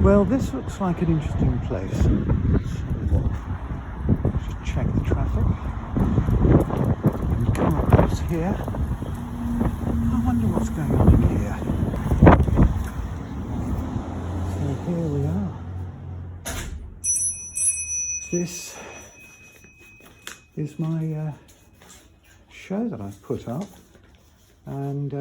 Well, this looks like an interesting place. Just check the traffic. And come across here. I wonder what's going on in here. So here we are. This is my show that I've put up, and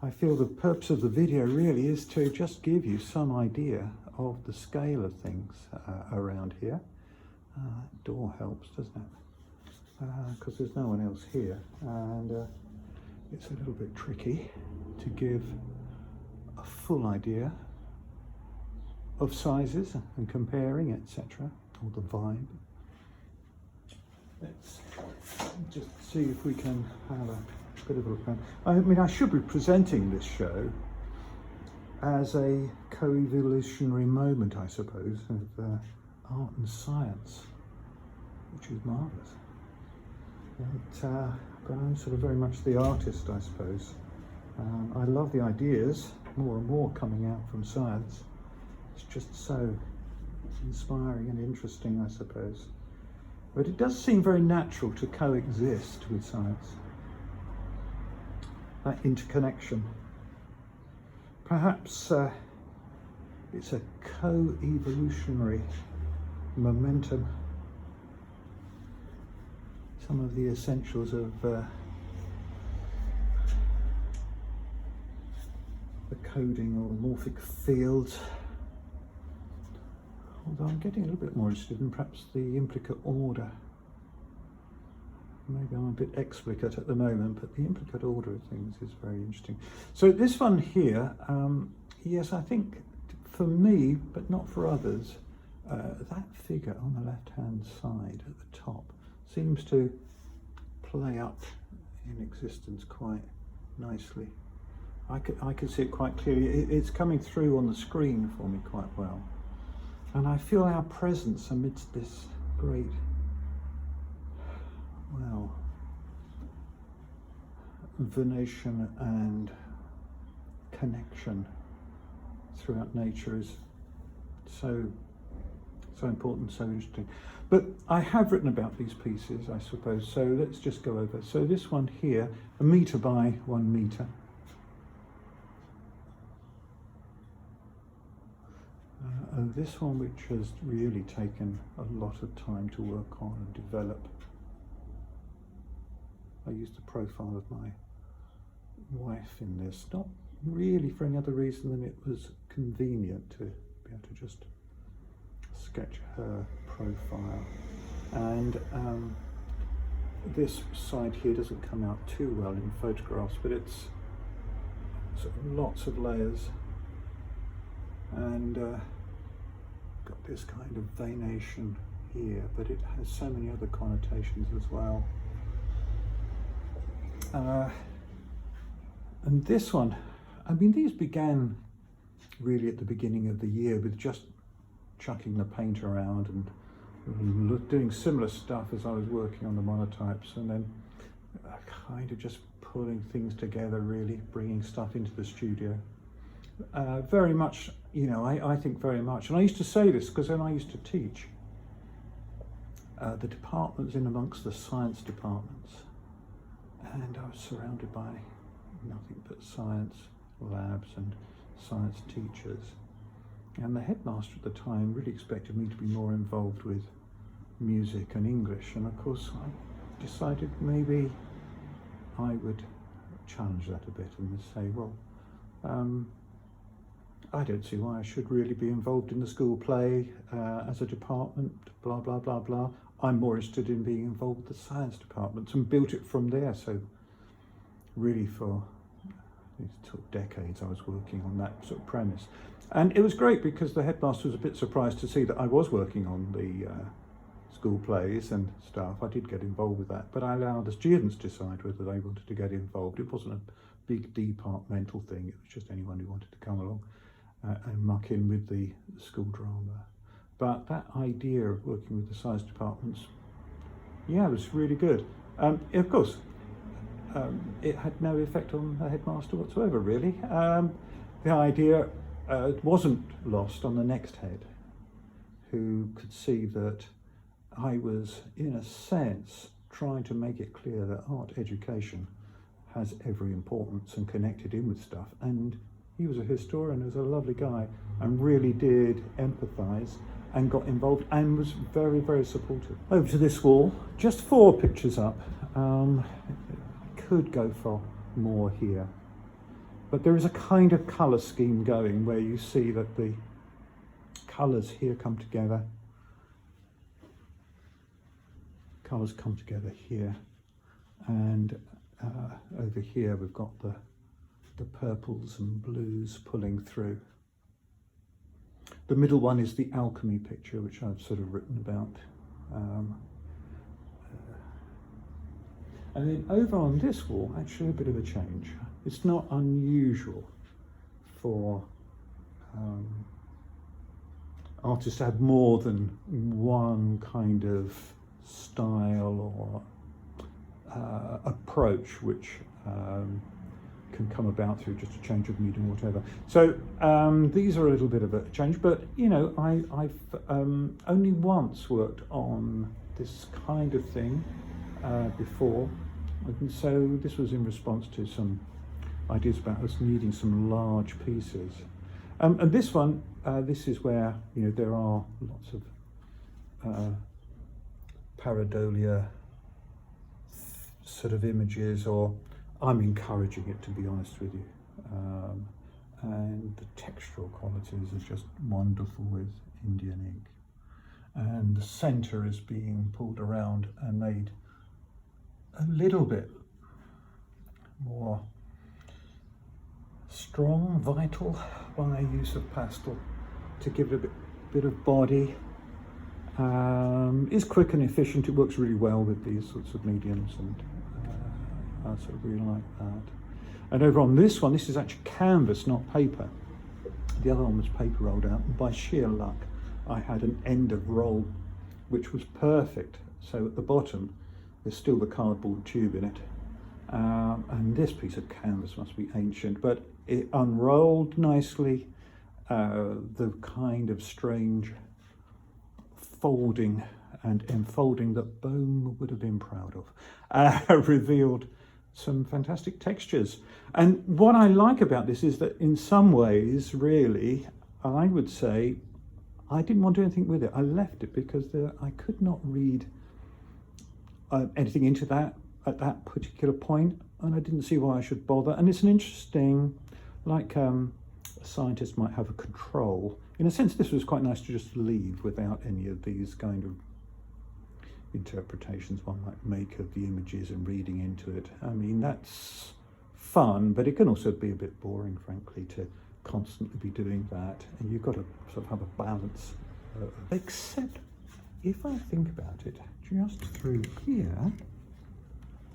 I feel the purpose of the video really is to just give you some idea of the scale of things around here. Door helps, doesn't it? Because there's no one else here, and it's a little bit tricky to give a full idea of sizes and comparing, etc., or the vibe. Let's just see if we can have a bit of a look around. I mean, I should be presenting this show as a co-evolutionary moment, I suppose, of art and science, which is marvellous. But I'm sort of very much the artist, I suppose. I love the ideas, more and more coming out from science. It's just so inspiring and interesting, I suppose. But it does seem very natural to coexist with science. That interconnection. Perhaps it's a co-evolutionary momentum. Some of the essentials of the coding or the morphic fields. Although I'm getting a little bit more interested in perhaps the implicate order. Maybe I'm a bit explicate at the moment, but the implicate order of things is very interesting. So this one here, yes, I think for me, but not for others, that figure on the left-hand side at the top seems to play up in existence quite nicely. I could see it quite clearly. It's coming through on the screen for me quite well. And I feel our presence amidst this great, well, venation and connection throughout nature is so important, so interesting. But I have written about these pieces, I suppose, so let's just go over. So this one here, 1 metre by 1 metre. This one, which has really taken a lot of time to work on and develop. I used the profile of my wife in this, not really for any other reason than it was convenient to be able to just sketch her profile. And this side here doesn't come out too well in photographs, but it's sort of lots of layers, and got this kind of venation here, but it has so many other connotations as well. And this one, I mean, these began really at the beginning of the year with just chucking the paint around and doing similar stuff as I was working on the monotypes, and then kind of just pulling things together, really bringing stuff into the studio. Very much, you know, I think very much, and I used to say this because when I used to teach, the departments in amongst the science departments, and I was surrounded by nothing but science labs and science teachers, and the headmaster at the time really expected me to be more involved with music and English, and of course I decided maybe I would challenge that a bit and say, well, I don't see why I should really be involved in the school play as a department, blah, blah, blah, blah. I'm more interested in being involved with the science departments, and built it from there. So really for these decades I was working on that sort of premise. And it was great because the headmaster was a bit surprised to see that I was working on the school plays and stuff. I did get involved with that, but I allowed the students decide whether they wanted to get involved. It wasn't a big departmental thing, it was just anyone who wanted to come along and muck in with the school drama. But that idea of working with the science departments, yeah, was really good. Of course, it had no effect on the headmaster whatsoever, really. The idea it wasn't lost on the next head, who could see that I was, in a sense, trying to make it clear that art education has every importance and connected in with stuff. And he was a historian, he was a lovely guy, and really did empathise and got involved and was very, very supportive. Over to this wall, just 4 pictures up. Could go for more here. But there is a kind of colour scheme going where you see that the colours here come together. Colours come together here. And over here we've got the purples and blues pulling through. The middle one is the alchemy picture, which I've sort of written about. And then over on this wall, actually a bit of a change. It's not unusual for artists to have more than one kind of style or approach which can come about through just a change of medium or whatever. So these are a little bit of a change, but you know, I've only once worked on this kind of thing before, and so this was in response to some ideas about us needing some large pieces. And this one, this is where, you know, there are lots of pareidolia sort of images, or I'm encouraging it, to be honest with you. And the textural qualities is just wonderful with Indian ink. And the centre is being pulled around and made a little bit more strong, vital, by use of pastel to give it a bit of body. It's quick and efficient. It works really well with these sorts of mediums, and I sort of really like that. And over on this one, this is actually canvas, not paper. The other one was paper rolled out, and by sheer luck I had an end of roll which was perfect. So at the bottom there's still the cardboard tube in it, and this piece of canvas must be ancient, but it unrolled nicely. The kind of strange folding and enfolding that Bohm would have been proud of revealed some fantastic textures. And what I like about this is that in some ways, really, I would say I didn't want to do anything with it. I left it because I could not read anything into that at that particular point, and I didn't see why I should bother. And it's an interesting, like a scientist might have a control. In a sense, this was quite nice to just leave without any of these kind of interpretations one might make of the images and reading into it. I mean, that's fun, but it can also be a bit boring, frankly, to constantly be doing that. And you've got to sort of have a balance. Except, if I think about it, just through here,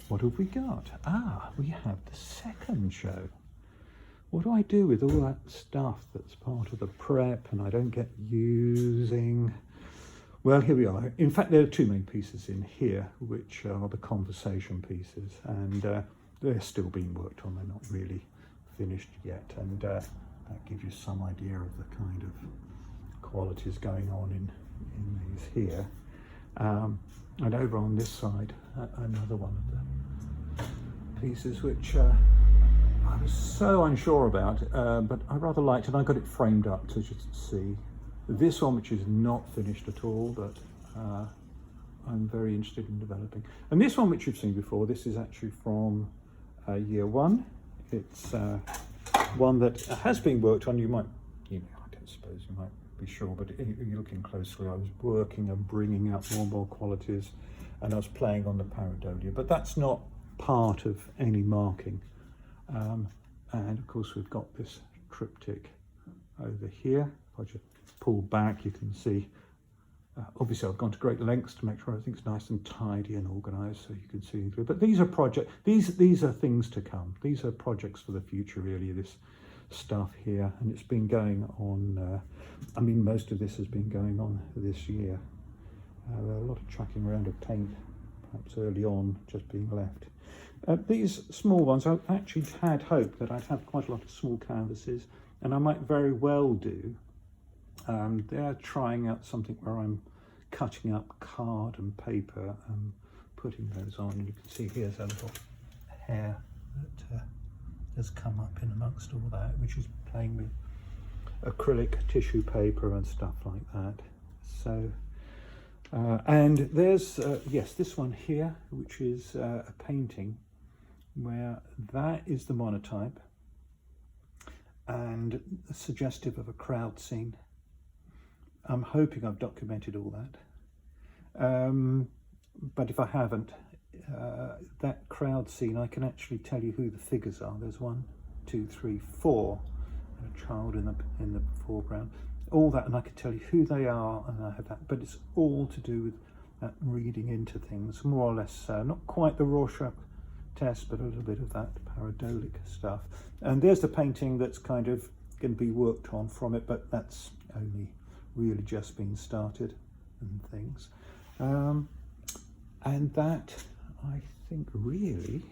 what have we got? We have the second show. What do I do with all that stuff that's part of the prep and I don't get using? Well, here we are. In fact, there are 2 main pieces in here, which are the conversation pieces, and they're still being worked on. They're not really finished yet, and that gives you some idea of the kind of qualities going on in these here. And over on this side, another one of the pieces which I was so unsure about, but I rather liked it. I got it framed up to just see. This one, which is not finished at all, but I'm very interested in developing. And this one, which you've seen before, this is actually from year 1. It's one that has been worked on. You might, I don't suppose you might be sure, but you're looking closely. I was working and bringing out more and more qualities, and I was playing on the pareidolia, but that's not part of any marking. And of course, we've got this triptych over here. If I just pull back, you can see, obviously I've gone to great lengths to make sure everything's nice and tidy and organised, so you can see through. But these are these are things to come. These are projects for the future, really, this stuff here. And it's been going on, I mean, most of this has been going on this year. There are a lot of chucking around of paint, perhaps early on, just being left. These small ones, I actually had hoped that I'd have quite a lot of small canvases. and I might very well do. They're trying out something where I'm cutting up card and paper and putting those on. You can see here's a little hair that has come up in amongst all that, which is playing with acrylic tissue paper and stuff like that. So and there's yes, this one here, which is a painting where that is the monotype and suggestive of a crowd scene. I'm hoping I've documented all that, but if I haven't, that crowd scene, I can actually tell you who the figures are. There's 1, 2, 3, 4, and a child in the foreground. All that, and I can tell you who they are, and I have that. But it's all to do with that reading into things, more or less. Not quite the Rorschach test, but a little bit of that pareidolia stuff. And there's the painting that's kind of going to be worked on from it, but that's only really just been started and things. And that, I think, really,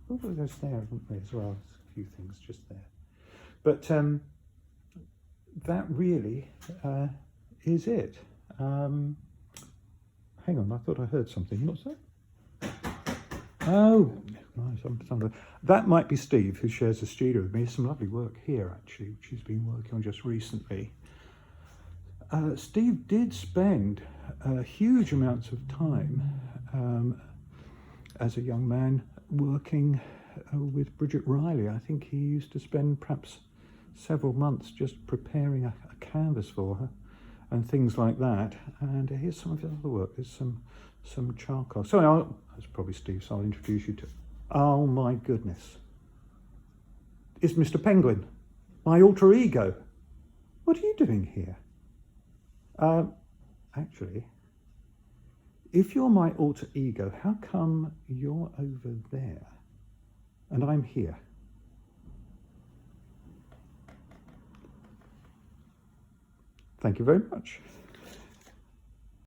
oh, there's there, haven't there, as well? There's a few things just there. But that really is it. Hang on, I thought I heard something. What's that? Oh, that might be Steve, who shares the studio with me. Some lovely work here, actually, which he's been working on just recently. Steve did spend huge amounts of time as a young man working with Bridget Riley. I think he used to spend perhaps several months just preparing a canvas for her and things like that. And here's some of his other work. There's some charcoal. Sorry, that's probably Steve, so I'll introduce you to. Oh my goodness. It's Mr. Penguin, my alter ego. What are you doing here? Actually, if you're my alter ego, how come you're over there and I'm here? Thank you very much.